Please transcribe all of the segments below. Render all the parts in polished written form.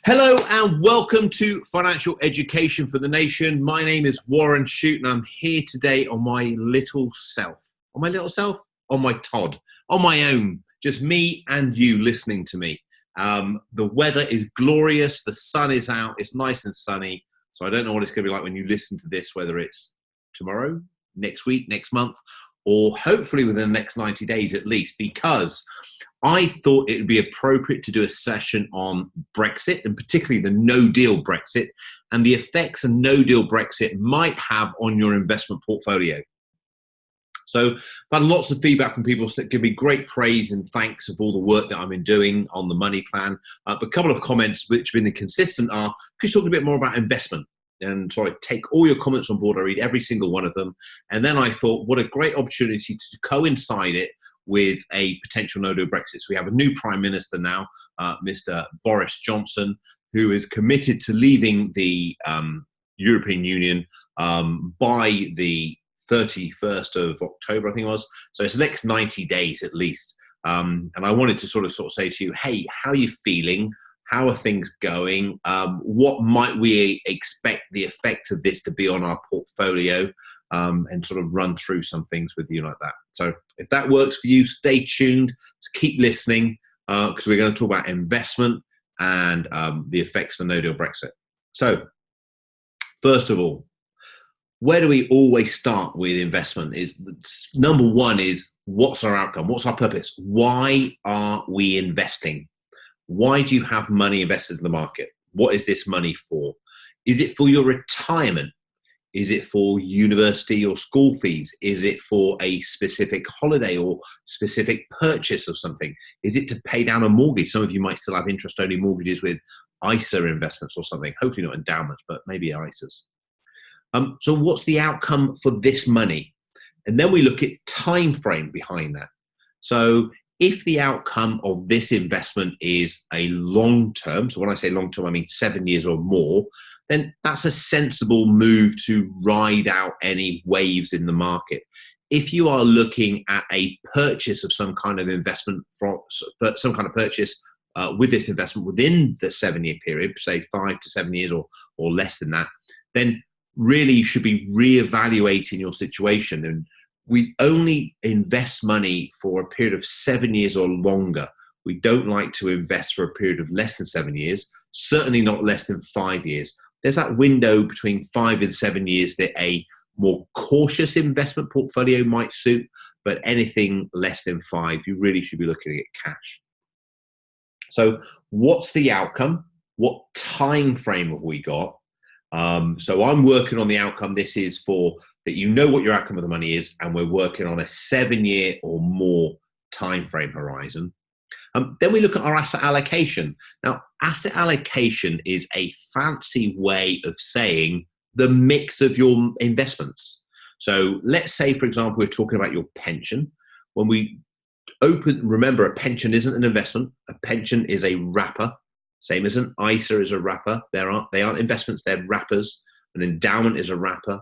Hello and welcome to Financial Education for the Nation. My name is Warren Shute and I'm here today on my little self. On my little self? On my Todd. On my own. Just me and you listening to me. The weather is glorious. The sun is out. It's nice and sunny. So I don't know what it's going to be like when you listen to this, whether it's tomorrow, next week, next month, or hopefully within the next 90 days at least, because I thought it would be appropriate to do a session on Brexit, and particularly the no-deal Brexit, and the effects a no-deal Brexit might have on your investment portfolio. So I've had lots of feedback from people that give me great praise and thanks of all the work that I've been doing on the money plan. But a couple of comments which have been consistent are, could you talk a bit more about investment? And so I take all your comments on board, I read every single one of them. And then I thought, what a great opportunity to coincide it with a potential no-deal Brexit. So we have a new Prime Minister now, Mr. Boris Johnson, who is committed to leaving the European Union by the 31st of October, I think it was. So it's the next 90 days at least. And I wanted to sort of say to you, hey, how are you feeling? How are things going? What might we expect the effect of this to be on our portfolio? And sort of run through some things with you like that. So if that works for you, stay tuned, keep listening, because we're going to talk about investment and the effects for no-deal Brexit. So first of all, where do we always start with investment? Is number one is, what's our outcome? What's our purpose? Why are we investing? Why do you have money invested in the market? What is this money for? Is it for your retirement? Is it for university or school fees? Is it for a specific holiday or specific purchase of something? Is it to pay down a mortgage? Some of you might still have interest-only mortgages with ISA investments or something. Hopefully not endowments, but maybe ISAs. So what's the outcome for this money? And then we look at time frame behind that. So if the outcome of this investment is a long term, so when I say long term, I mean 7 years or more, then that's a sensible move to ride out any waves in the market. If you are looking at a purchase of some kind of investment, some kind of purchase with this investment within the 7-year period, say 5 to 7 years or less than that, then really you should be reevaluating your situation. And we only invest money for a period of 7 years or longer. We don't like to invest for a period of less than 7 years, certainly not less than 5 years. There's that window between 5 and 7 years that a more cautious investment portfolio might suit, but anything less than 5, you really should be looking at cash. So what's the outcome? What time frame have we got? So I'm working on the outcome. This is for that you know what your outcome of the money is, and we're working on a 7-year or more time frame horizon. Then we look at our asset allocation. Now, asset allocation is a fancy way of saying the mix of your investments. So let's say, for example, we're talking about your pension. When we remember, a pension isn't an investment. A pension is a wrapper, same as an ISA is a wrapper. They aren't investments, they're wrappers. An endowment is a wrapper.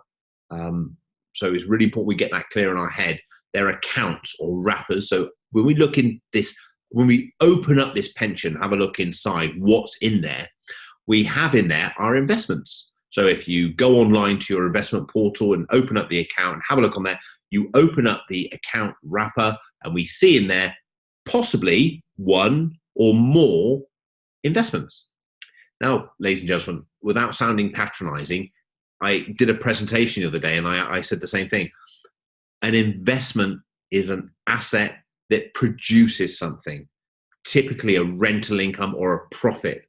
So it's really important we get that clear in our head. They're accounts or wrappers. So when we look in this, when we open up this pension, have a look inside what's in there, we have in there our investments. So if you go online to your investment portal and open up the account and have a look on there, you open up the account wrapper and we see in there possibly one or more investments. Now, ladies and gentlemen, without sounding patronizing, I did a presentation the other day and I said the same thing. An investment is an asset that produces something, typically a rental income or a profit.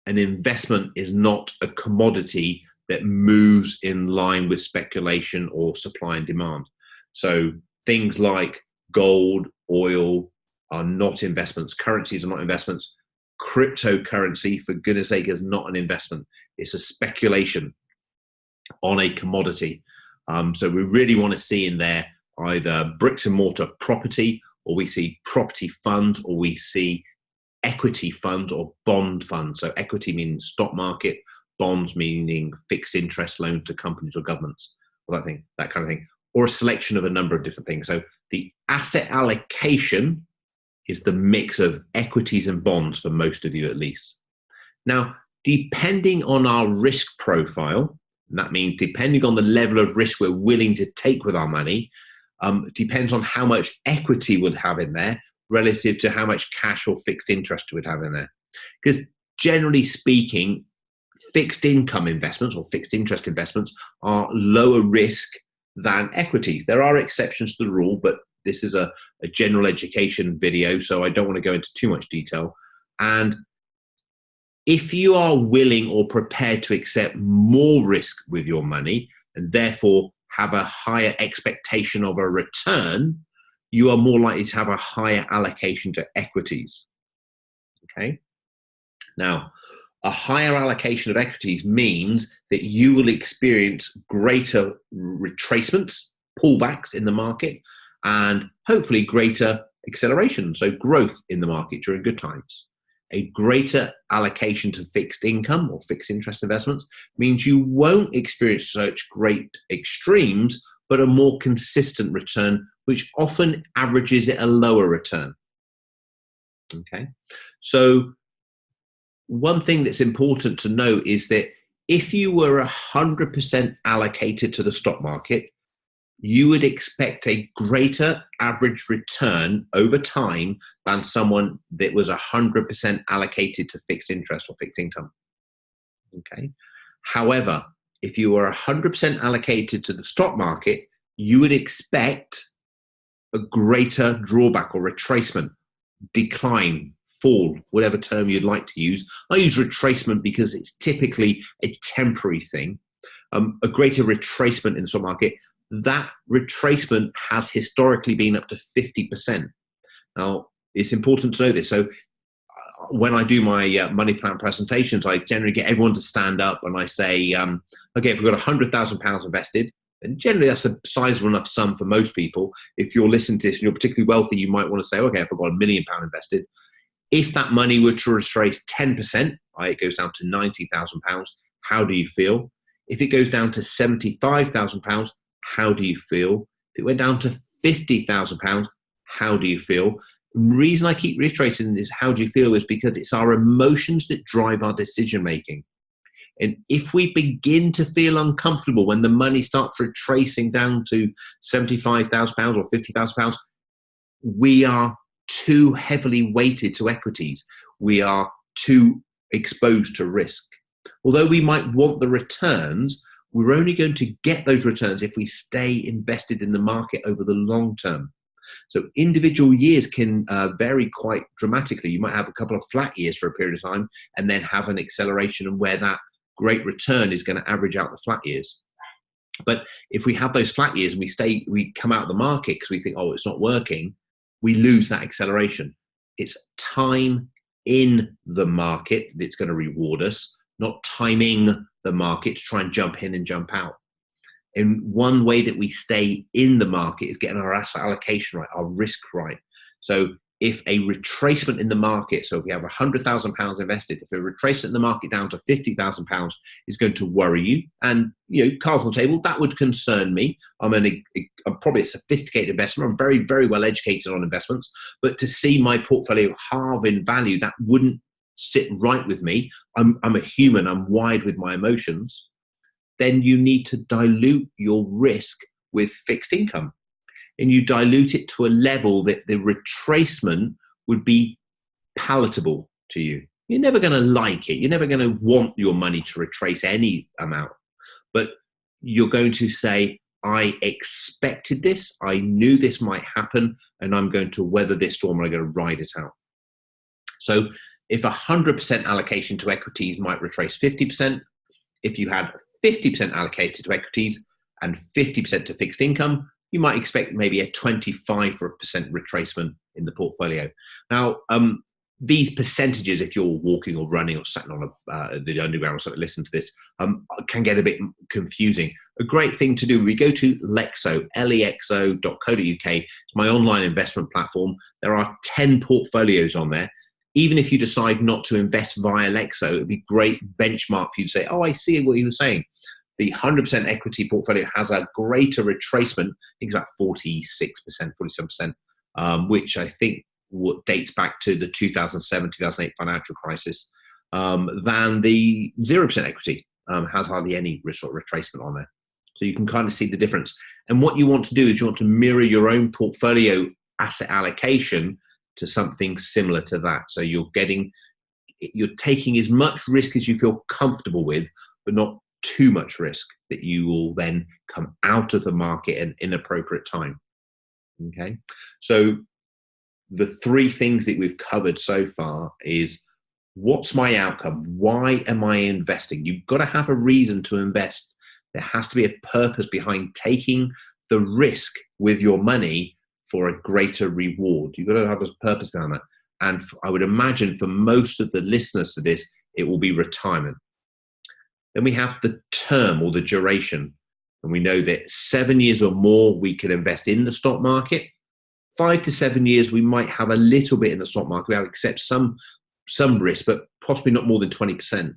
An investment is not a commodity that moves in line with speculation or supply and demand. So things like gold, oil are not investments. Currencies are not investments. Cryptocurrency, for goodness sake, is not an investment. It's a speculation on a commodity. So we really want to see in there either bricks and mortar property, or we see property funds, or we see equity funds or bond funds. So equity means stock market, bonds meaning fixed interest loans to companies or governments, or that kind of thing, or a selection of a number of different things. So the asset allocation is the mix of equities and bonds for most of you at least. Now, depending on our risk profile, and that means depending on the level of risk we're willing to take with our money, depends on how much equity we'll have in there relative to how much cash or fixed interest we'd have in there. Because generally speaking, fixed income investments or fixed interest investments are lower risk than equities. There are exceptions to the rule, but this is a general education video, so I don't want to go into too much detail. And if you are willing or prepared to accept more risk with your money and therefore have a higher expectation of a return, you are more likely to have a higher allocation to equities. Okay. Now, a higher allocation of equities means that you will experience greater retracements, pullbacks in the market, and hopefully greater acceleration, so growth in the market during good times. A greater allocation to fixed income or fixed interest investments means you won't experience such great extremes, but a more consistent return, which often averages at a lower return. Okay, so one thing that's important to know is that if you were 100% allocated to the stock market, you would expect a greater average return over time than someone that was 100% allocated to fixed interest or fixed income. Okay. However, if you were 100% allocated to the stock market, you would expect a greater drawback or retracement, decline, fall, whatever term you'd like to use. I use retracement because it's typically a temporary thing. A greater retracement in the stock market. That retracement has historically been up to 50%. Now, it's important to know this. So when I do my money plan presentations, I generally get everyone to stand up and I say, okay, if we've got £100,000 invested, and generally that's a sizable enough sum for most people. If you're listening to this and you're particularly wealthy, you might want to say, okay, if I've got £1 million invested, if that money were to retrace 10%, it goes down to £90,000, how do you feel? If it goes down to £75,000, how do you feel? If it went down to £50,000, how do you feel? The reason I keep reiterating this, how do you feel, is because it's our emotions that drive our decision making. And if we begin to feel uncomfortable when the money starts retracing down to £75,000 or £50,000, we are too heavily weighted to equities. We are too exposed to risk. Although we might want the returns, we're only going to get those returns if we stay invested in the market over the long term. So individual years can vary quite dramatically. You might have a couple of flat years for a period of time and then have an acceleration and where that great return is going to average out the flat years. But if we have those flat years and we come out of the market because we think, oh, it's not working, we lose that acceleration. It's time in the market that's going to reward us, not timing the market to try and jump in and jump out. And one way that we stay in the market is getting our asset allocation right, our risk right. So if a retracement in the market, so if we have £100,000 invested, if a retracement in the market down to £50,000 is going to worry you, and cards on the table, that would concern me. I'm probably a sophisticated investor. I'm very, very well educated on investments, but to see my portfolio halve in value, that wouldn't sit right with me. I'm a human. I'm wired with my emotions. Then you need to dilute your risk with fixed income. And you dilute it to a level that the retracement would be palatable to you. You're never going to like it. You're never going to want your money to retrace any amount. But you're going to say, I expected this. I knew this might happen. And I'm going to weather this storm and I'm going to ride it out. So if 100% allocation to equities might retrace 50%, if you had 50% allocated to equities and 50% to fixed income, you might expect maybe a 25% retracement in the portfolio. Now, these percentages, if you're walking or running or sitting on the underground or something, listen to this, can get a bit confusing. A great thing to do, we go to Lexo, lexo.co.uk. It's my online investment platform. There are 10 portfolios on there. Even if you decide not to invest via Lexo, it'd be great benchmark for you to say, oh, I see what he was saying. The 100% equity portfolio has a greater retracement. I think it's about 46%, 47%, which I think dates back to the 2007, 2008 financial crisis. than the 0% equity. Has hardly any risk or retracement on there. So you can kind of see the difference. And what you want to do is you want to mirror your own portfolio asset allocation to something similar to that. So you're taking as much risk as you feel comfortable with, but not too much risk that you will then come out of the market at an inappropriate time. Okay. So the three things that we've covered so far is, what's my outcome? Why am I investing? You've got to have a reason to invest. There has to be a purpose behind taking the risk with your money for a greater reward. You've got to have a purpose behind that. And I would imagine for most of the listeners to this, it will be retirement. Then we have the term or the duration. And we know that 7 years or more, we can invest in the stock market. 5 to 7 years, we might have a little bit in the stock market. We have accept some risk, but possibly not more than 20%.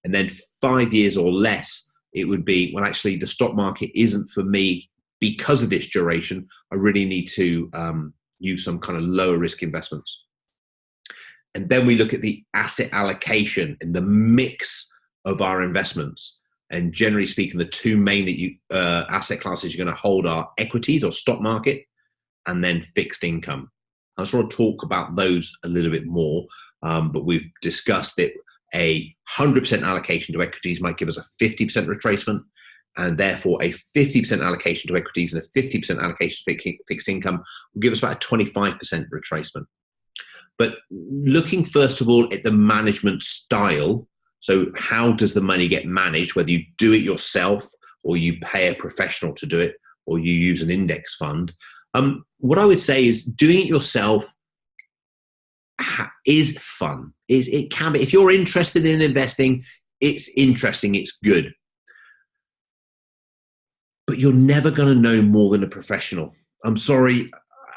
And then 5 years or less, it would be, well, actually, the stock market isn't for me because of this duration. I really need to use some kind of lower risk investments. And then we look at the asset allocation and the mix of our investments. And generally speaking, the two main asset classes you're going to hold are equities or stock market, and then fixed income. I just want to talk about those a little bit more, but we've discussed that a 100% allocation to equities might give us a 50% retracement, and therefore a 50% allocation to equities and a 50% allocation to fixed income will give us about a 25% retracement. But looking first of all at the management style, so how does the money get managed, whether you do it yourself or you pay a professional to do it or you use an index fund, what I would say is doing it yourself is fun. It can be. If you're interested in investing, it's interesting, it's good. But you're never going to know more than a professional. I'm sorry,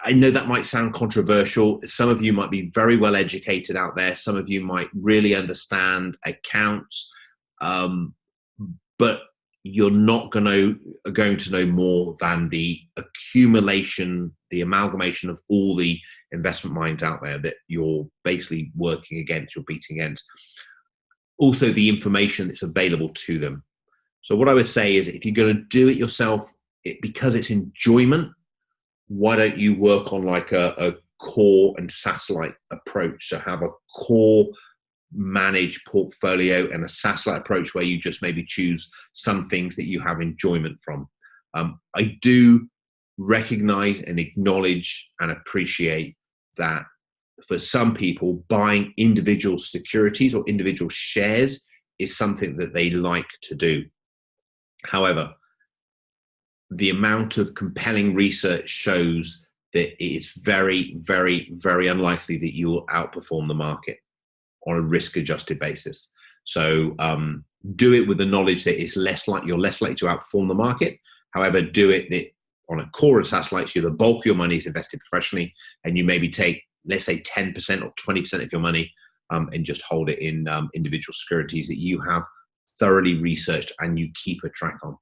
I know that might sound controversial. Some of you might be very well educated out there. Some of you might really understand accounts, but you're not going to know more than the accumulation, the amalgamation of all the investment minds out there that you're basically working against, you're beating against. Also, the information that's available to them. So what I would say is, if you're going to do it yourself, because it's enjoyment, why don't you work on like a core and satellite approach? So have a core managed portfolio and a satellite approach where you just maybe choose some things that you have enjoyment from. I do recognize and acknowledge and appreciate that for some people, buying individual securities or individual shares is something that they like to do. However, the amount of compelling research shows that it is very, very, very unlikely that you will outperform the market on a risk-adjusted basis. So do it with the knowledge that you're less likely to outperform the market. However, do it on a core of satellites. The bulk of your money is invested professionally, and you maybe take, let's say, 10% or 20% of your money and just hold it in individual securities that you have thoroughly researched and you keep a track on.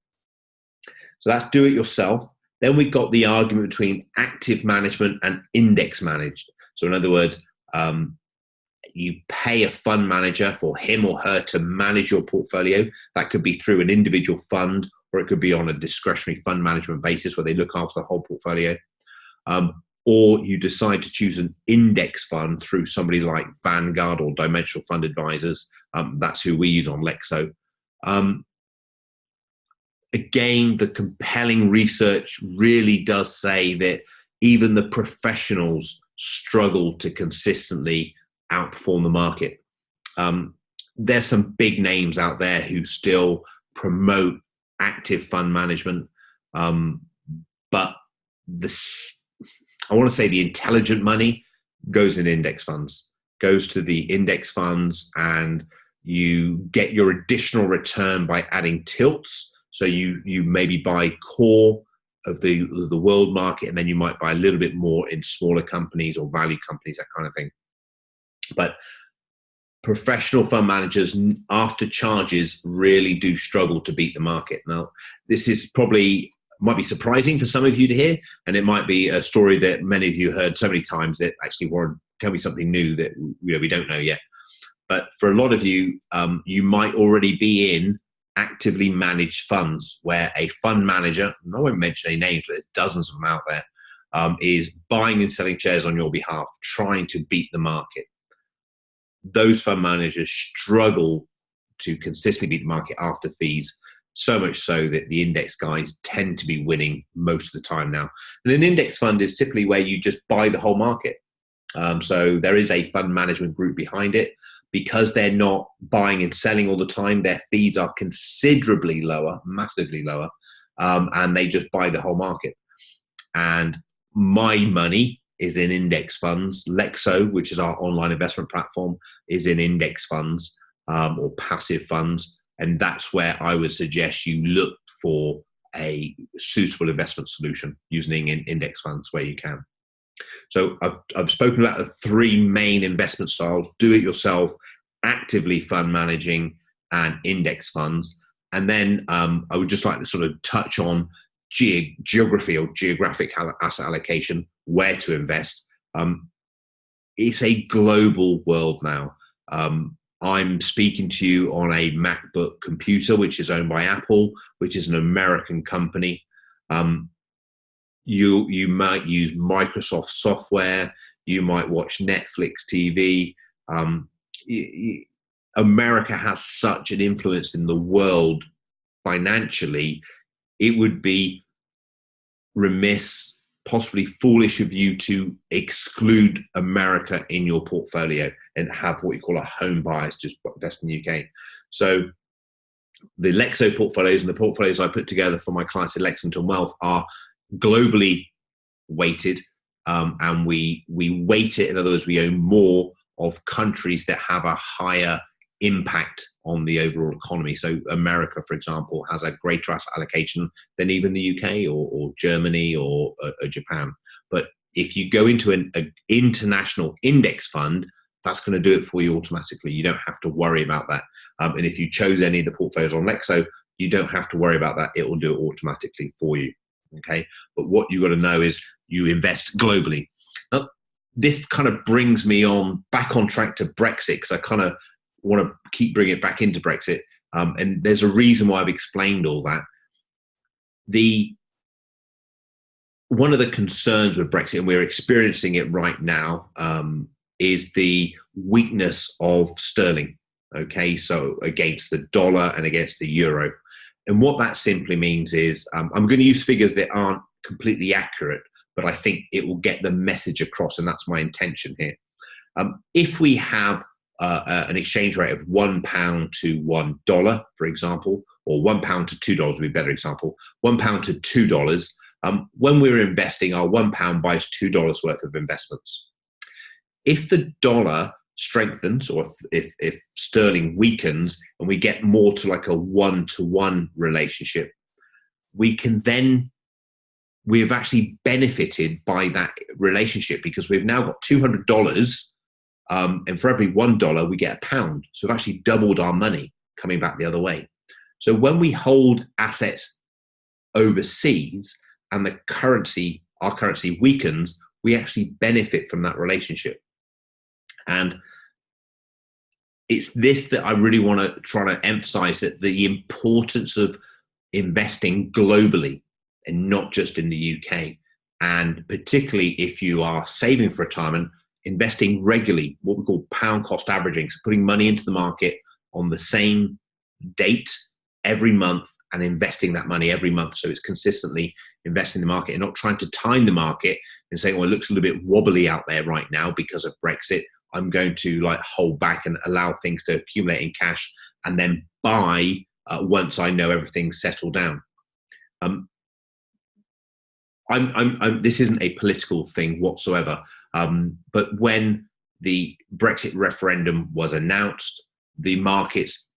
So that's do it yourself. Then we've got the argument between active management and index managed. So in other words, you pay a fund manager for him or her to manage your portfolio. That could be through an individual fund, or it could be on a discretionary fund management basis where they look after the whole portfolio. Or you decide to choose an index fund through somebody like Vanguard or Dimensional Fund Advisors. That's who we use on Lexo. Again, the compelling research really does say that even the professionals struggle to consistently outperform the market. There's some big names out there who still promote active fund management, but I want to say the intelligent money goes in index funds, goes to the index funds, and you get your additional return by adding tilts. So you maybe buy core of the world market, and then you might buy a little bit more in smaller companies or value companies, that kind of thing. But professional fund managers, after charges, really do struggle to beat the market. Now, this is might be surprising for some of you to hear, and it might be a story that many of you heard so many times that actually, Warren, tell me something new that we don't know yet. But for a lot of you, you might already be in actively managed funds where a fund manager, and I won't mention any names, but there's dozens of them out there, is buying and selling shares on your behalf, trying to beat the market. Those fund managers struggle to consistently beat the market after fees, so much so that the index guys tend to be winning most of the time now. And an index fund is typically where you just buy the whole market. So there is a fund management group behind it. Because they're not buying and selling all the time, their fees are considerably lower, massively lower, and they just buy the whole market. And my money is in index funds. Lexo, which is our online investment platform, is in index funds or passive funds. And that's where I would suggest you look for a suitable investment solution using index funds where you can. So I've spoken about the three main investment styles: do it yourself, actively fund managing, and index funds. And then I would just like to sort of touch on geography or geographic asset allocation, where to invest. It's a global world now. I'm speaking to you on a MacBook computer, which is owned by Apple, which is an American company. You might use Microsoft software. You might watch Netflix TV. America has such an influence in the world financially. It would be remiss, possibly foolish of you to exclude America in your portfolio and have what you call a home bias, just invest in the UK. So the Lexo portfolios and the portfolios I put together for my clients at Lexington Wealth are globally weighted, and we weight it. In other words, we own more of countries that have a higher impact on the overall economy. So America, for example, has a greater asset allocation than even the UK or Germany or Japan. But if you go into an international index fund, that's going to do it for you automatically. You don't have to worry about that. And if you chose any of the portfolios on Lexo, you don't have to worry about that. It will do it automatically for you. Okay, but what you got to know is you invest globally. Now, this kind of brings me back on track to Brexit, because I kind of want to keep bringing it back into Brexit. And there's a reason why I've explained all that. One of the concerns with Brexit, and we're experiencing it right now, is the weakness of sterling. Okay, so against the dollar and against the euro. And what that simply means is, I'm going to use figures that aren't completely accurate, but I think it will get the message across, and that's my intention here. If we have an exchange rate of £1 to $1, for example, or £1 to $2 would be a better example, £1 to $2, when we're investing, our £1 buys $2 worth of investments. If the dollar strengthens, or if sterling weakens and we get more to like a 1-to-1 relationship, we've actually benefited by that relationship, because we've now got $200, and for every $1 we get £1. So we've actually doubled our money coming back the other way. So when we hold assets overseas and our currency weakens, we actually benefit from that relationship. And it's this that I really want to try to emphasize, that the importance of investing globally and not just in the UK. And particularly if you are saving for retirement, investing regularly, what we call pound cost averaging, so putting money into the market on the same date every month and investing that money every month. So it's consistently investing in the market and not trying to time the market and saying, well, it looks a little bit wobbly out there right now because of Brexit. I'm going to hold back and allow things to accumulate in cash and then buy once I know everything's settled down. This isn't a political thing whatsoever. But when the Brexit referendum was announced, the markets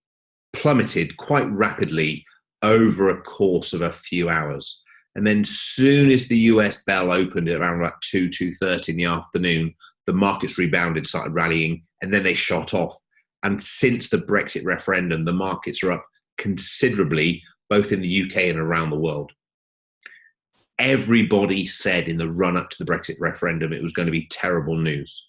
plummeted quite rapidly over a course of a few hours. And then soon as the US bell opened at around about 2:30 in the afternoon, the markets rebounded, started rallying, and then they shot off. And since the Brexit referendum, the markets are up considerably, both in the UK and around the world. Everybody said in the run-up to the Brexit referendum it was going to be terrible news.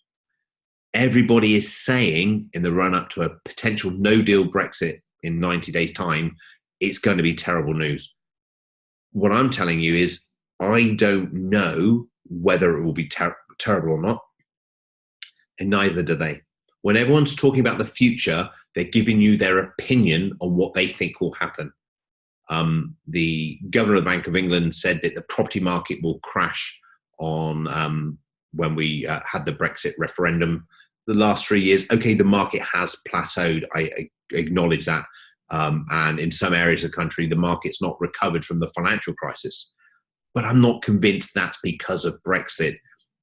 everybody is saying in the run up to a potential no deal Brexit in 90 days time, it's going to be terrible news. What I'm telling you is I don't know whether it will be terrible or not, and neither do they. When everyone's talking about the future, they're giving you their opinion on what they think will happen. The governor of the Bank of England said that the property market will crash on when we had the Brexit referendum the last 3 years. Okay, the market has plateaued. I acknowledge that. And in some areas of the country, the market's not recovered from the financial crisis. But I'm not convinced that's because of Brexit.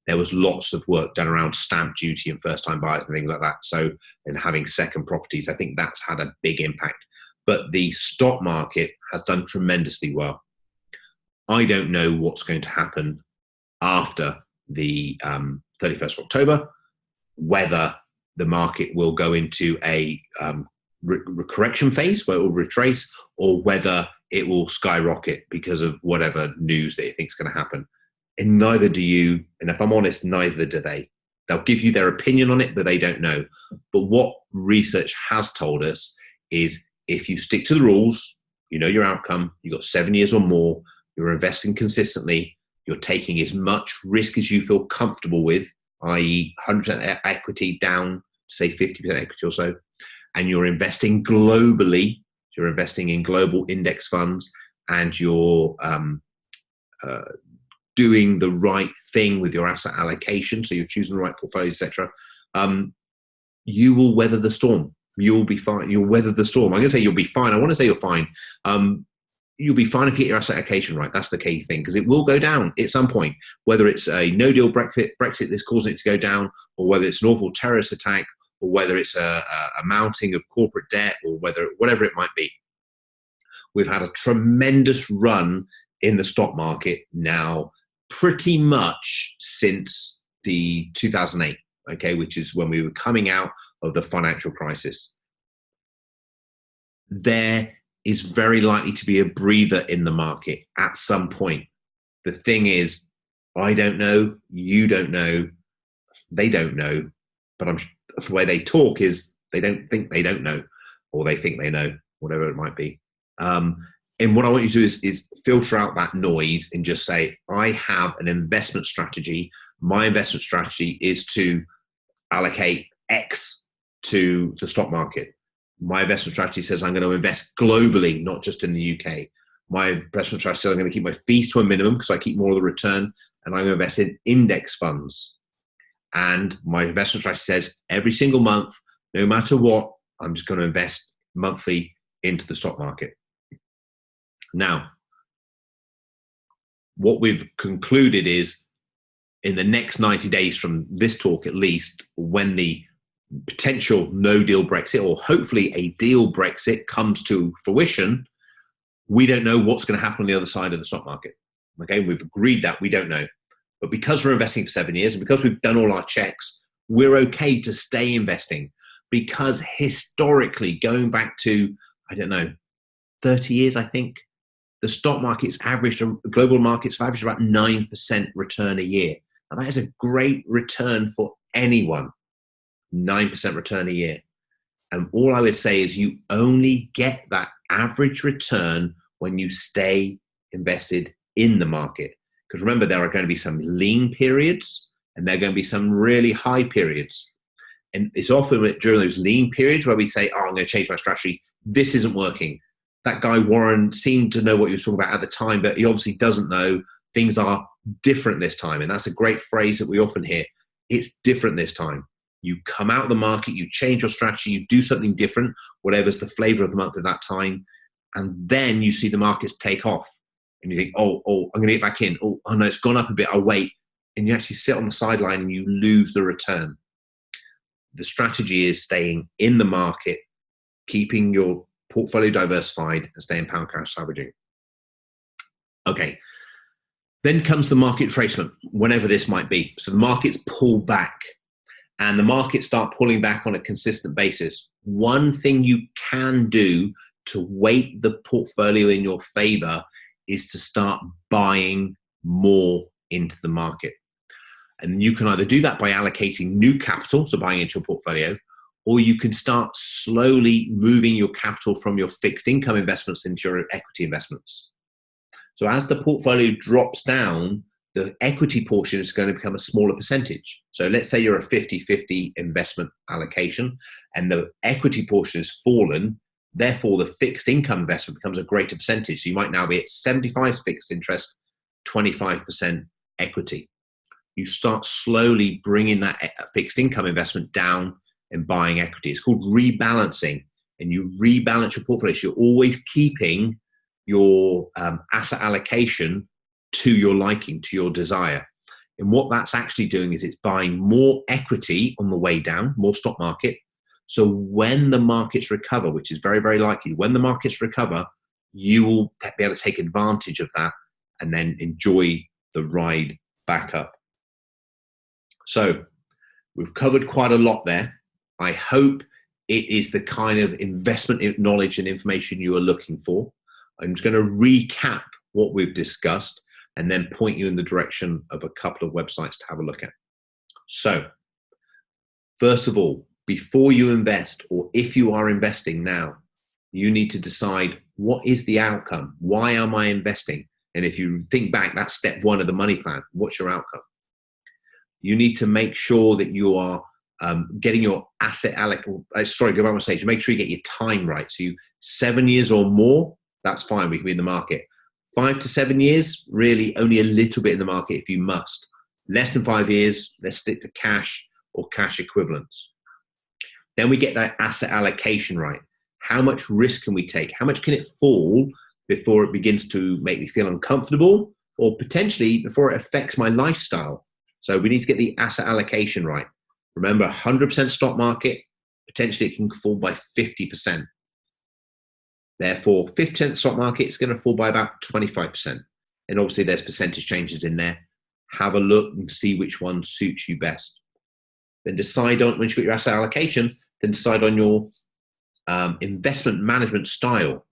There was lots of work done around stamp duty and first-time buyers and things like that. So, and having second properties, I think that's had a big impact. But the stock market has done tremendously well. I don't know what's going to happen after the 31st of October, whether the market will go into a correction phase where it will retrace, or whether it will skyrocket because of whatever news that it thinks is going to happen. And neither do you, and if I'm honest, neither do they. They'll give you their opinion on it, but they don't know. But what research has told us is if you stick to the rules, you know your outcome, you've got 7 years or more, you're investing consistently, you're taking as much risk as you feel comfortable with, i.e. 100% equity down to say 50% equity or so, and you're investing globally, you're investing in global index funds, and you're doing the right thing with your asset allocation, so you're choosing the right portfolio, etc., you will weather the storm. You'll be fine. You'll weather the storm. I'm going to say you'll be fine. I want to say you're fine. You'll be fine if you get your asset allocation right. That's the key thing, because it will go down at some point, whether it's a no-deal Brexit that's causing it to go down, or whether it's an awful terrorist attack, or whether it's a mounting of corporate debt, or whatever it might be. We've had a tremendous run in the stock market now pretty much since the 2008, okay, which is when we were coming out of the financial crisis. There is very likely to be a breather in the market at some point. The thing is, I don't know, you don't know, they don't know, but the way they talk is they don't think they don't know, or they think they know, whatever it might be. And what I want you to do is filter out that noise and just say, I have an investment strategy. My investment strategy is to allocate X to the stock market. My investment strategy says I'm going to invest globally, not just in the UK. My investment strategy says I'm going to keep my fees to a minimum because I keep more of the return, and I'm going to invest in index funds. And my investment strategy says every single month, no matter what, I'm just going to invest monthly into the stock market. Now, what we've concluded is in the next 90 days from this talk, at least, when the potential no-deal Brexit, or hopefully a deal Brexit, comes to fruition, we don't know what's going to happen on the other side of the stock market. Okay, we've agreed that we don't know. But because we're investing for 7 years, and because we've done all our checks, we're okay to stay investing. Because historically, going back to, 30 years, I think, the stock market's averaged, global markets have averaged about 9% return a year. And that is a great return for anyone, 9% return a year. And all I would say is you only get that average return when you stay invested in the market. Because remember, there are going to be some lean periods and there are going to be some really high periods. And it's often during those lean periods where we say, oh, I'm going to change my strategy. This isn't working. That guy Warren seemed to know what he was talking about at the time, but he obviously doesn't know. Things are different this time. And that's a great phrase that we often hear. It's different this time. You come out of the market, you change your strategy, you do something different, whatever's the flavor of the month at that time. And then you see the markets take off. And you think, oh, I'm going to get back in. Oh, no, it's gone up a bit. I'll wait. And you actually sit on the sideline and you lose the return. The strategy is staying in the market, keeping your portfolio diversified, and staying pound cash averaging. Okay. Then comes the market retracement, whenever this might be. So the markets pull back, and the markets start pulling back on a consistent basis. One thing you can do to weight the portfolio in your favor is to start buying more into the market. And you can either do that by allocating new capital, so buying into your portfolio, or you can start slowly moving your capital from your fixed income investments into your equity investments. So as the portfolio drops down, the equity portion is going to become a smaller percentage. So let's say you're a 50-50 investment allocation and the equity portion has fallen. Therefore, the fixed income investment becomes a greater percentage. So you might now be at 75 fixed interest, 25% equity. You start slowly bringing that fixed income investment down and buying equity. It's called rebalancing, and you rebalance your portfolio. So you're always keeping your asset allocation to your liking, to your desire. And what that's actually doing is it's buying more equity on the way down, more stock market. So when the markets recover, which is very, very likely, when the markets recover, you will be able to take advantage of that and then enjoy the ride back up. So we've covered quite a lot there. I hope it is the kind of investment knowledge and information you are looking for. I'm just going to recap what we've discussed and then point you in the direction of a couple of websites to have a look at. So, first of all, before you invest, or if you are investing now, you need to decide, what is the outcome? Why am I investing? And if you think back, that's step one of the money plan. What's your outcome? You need to make sure that you are getting your asset allocation. Sorry, go back on stage. Make sure you get your time right. So 7 years or more, that's fine. We can be in the market. 5 to 7 years, really only a little bit in the market if you must. Less than 5 years, let's stick to cash or cash equivalents. Then we get that asset allocation right. How much risk can we take? How much can it fall before it begins to make me feel uncomfortable, or potentially before it affects my lifestyle? So we need to get the asset allocation right. Remember, 100% stock market, potentially it can fall by 50%. Therefore, 50% stock market is going to fall by about 25%. And obviously there's percentage changes in there. Have a look and see which one suits you best. Then decide on, once you've got your asset allocation, then decide on your investment management style.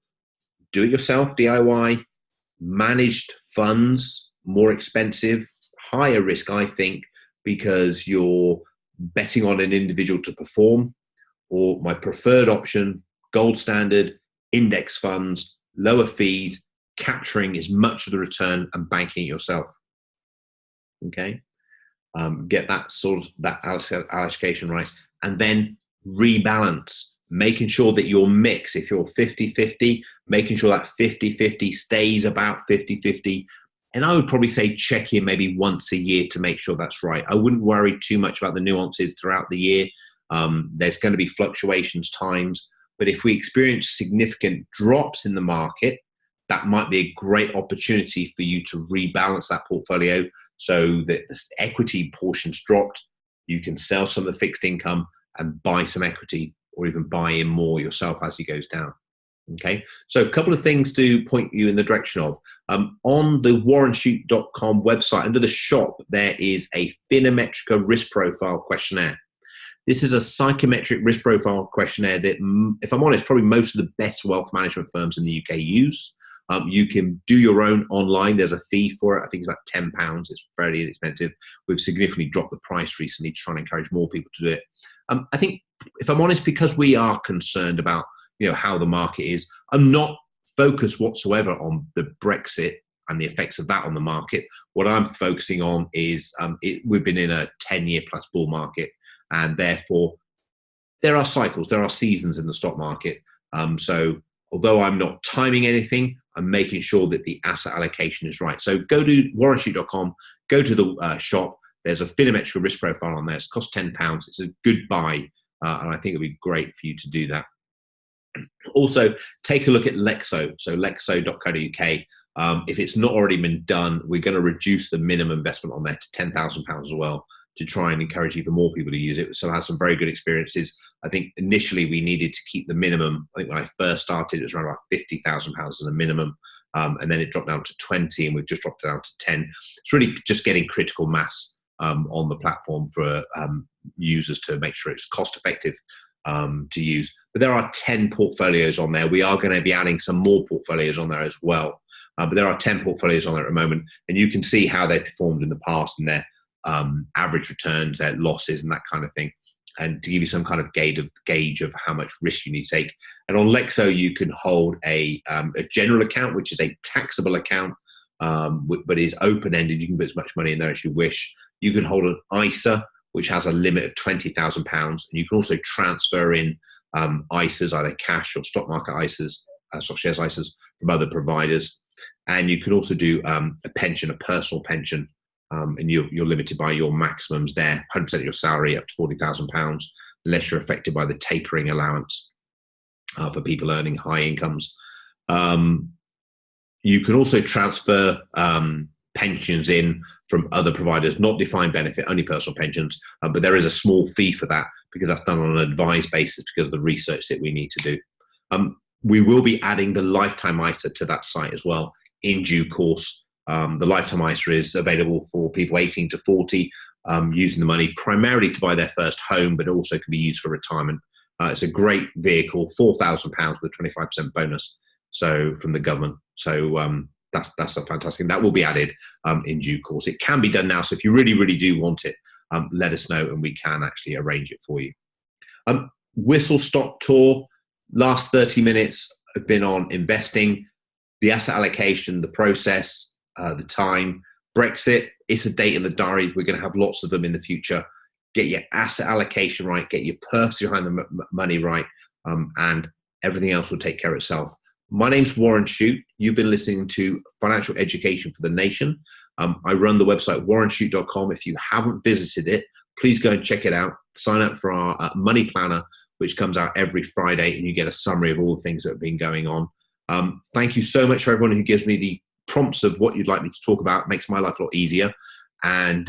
Do it yourself, DIY, managed funds, more expensive, higher risk, I think, because you're betting on an individual to perform. Or my preferred option, gold standard, index funds, lower fees, capturing as much of the return and banking it yourself. Okay, get that sort of that allocation right, and then rebalance, making sure that your mix, if you're 50-50, making sure that 50-50 stays about 50-50. And I would probably say check in maybe once a year to make sure that's right. I wouldn't worry too much about the nuances throughout the year. There's going to be fluctuations times, but if we experience significant drops in the market, that might be a great opportunity for you to rebalance that portfolio so that the equity portion's dropped. You can sell some of the fixed income and buy some equity, or even buy in more yourself as it goes down. Okay, so a couple of things to point you in the direction of. On the warrenshute.com website, under the shop, there is a Phonometrica risk profile questionnaire. This is a psychometric risk profile questionnaire that, if I'm honest, probably most of the best wealth management firms in the UK use. You can do your own online. There's a fee for it. I think it's about £10. It's fairly inexpensive. We've significantly dropped the price recently to try and encourage more people to do it. I think, if I'm honest, because we are concerned about how the market is, I'm not focused whatsoever on the Brexit and the effects of that on the market. What I'm focusing on is we've been in a 10-year plus bull market, and therefore there are cycles, there are seasons in the stock market. So although I'm not timing anything, I'm making sure that the asset allocation is right. So go to warrenshute.com, go to the shop. There's a Phonometric risk profile on there. It costs £10. It's a good buy, and I think it'll be great for you to do that. Also, take a look at Lexo, so lexo.co.uk. If it's not already been done, we're going to reduce the minimum investment on there to £10,000 as well, to try and encourage even more people to use it. So it has some very good experiences. I think initially we needed to keep the minimum. I think when I first started, it was around about £50,000 as a minimum. And then it dropped down to 20, and we've just dropped it down to 10. It's really just getting critical mass on the platform for users to make sure it's cost effective to use. But there are 10 portfolios on there. We are going to be adding some more portfolios on there as well. But there are 10 portfolios on there at the moment, and you can see how they performed in the past, and they're average returns, their losses, and that kind of thing, and to give you some kind of gauge of how much risk you need to take. And on Lexo, you can hold a general account, which is a taxable account, but is open-ended. You can put as much money in there as you wish. You can hold an ISA, which has a limit of £20,000, and you can also transfer in ISAs, either cash or stock market ISAs, stock shares ISAs from other providers. And you can also do a pension, a personal pension, and you're limited by your maximums there, 100% of your salary up to £40,000, unless you're affected by the tapering allowance for people earning high incomes. You can also transfer pensions in from other providers, not defined benefit, only personal pensions, but there is a small fee for that because that's done on an advised basis because of the research that we need to do. We will be adding the lifetime ISA to that site as well in due course. The lifetime ISA is available for people 18 to 40, using the money primarily to buy their first home, but also can be used for retirement. It's a great vehicle, £4,000 with 25% bonus from the government. So that's a fantastic. That will be added in due course. It can be done now. So if you really, really do want it, let us know and we can actually arrange it for you. Whistle Stop Tour. Last 30 minutes have been on investing, the asset allocation, the process, the time. Brexit, it's a date in the diary. We're going to have lots of them in the future. Get your asset allocation right, get your purpose behind the money right, and everything else will take care of itself. My name's Warren Shute. You've been listening to Financial Education for the Nation. I run the website warrenshute.com. If you haven't visited it, please go and check it out. Sign up for our money planner, which comes out every Friday, and you get a summary of all the things that have been going on. Thank you so much for everyone who gives me the prompts of what you'd like me to talk about. It makes my life a lot easier. And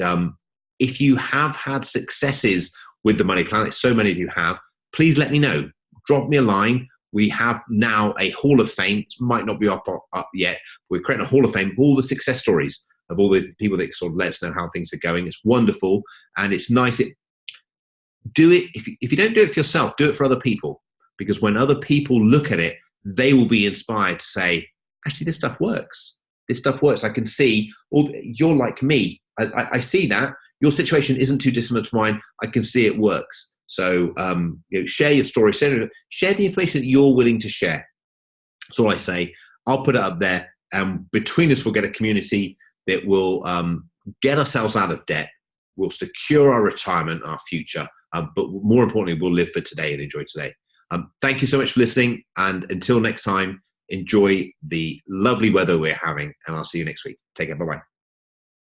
if you have had successes with the money planner, so many of you have, please let me know. Drop me a line. We have now a Hall of Fame. It might not be up yet. We're creating a Hall of Fame of all the success stories of all the people that sort of let us know how things are going. It's wonderful, and it's nice. Do it. If you don't do it for yourself, do it for other people, because when other people look at it, they will be inspired to say, actually, this stuff works. This stuff works. I can see, you're like me. I see that. Your situation isn't too dissimilar to mine. I can see it works. So share your story, share the information that you're willing to share. That's all I say. I'll put it up there, and between us, we'll get a community that will get ourselves out of debt, will secure our retirement, our future, but more importantly, we'll live for today and enjoy today. Thank you so much for listening, and until next time, enjoy the lovely weather we're having, and I'll see you next week. Take care. Bye-bye.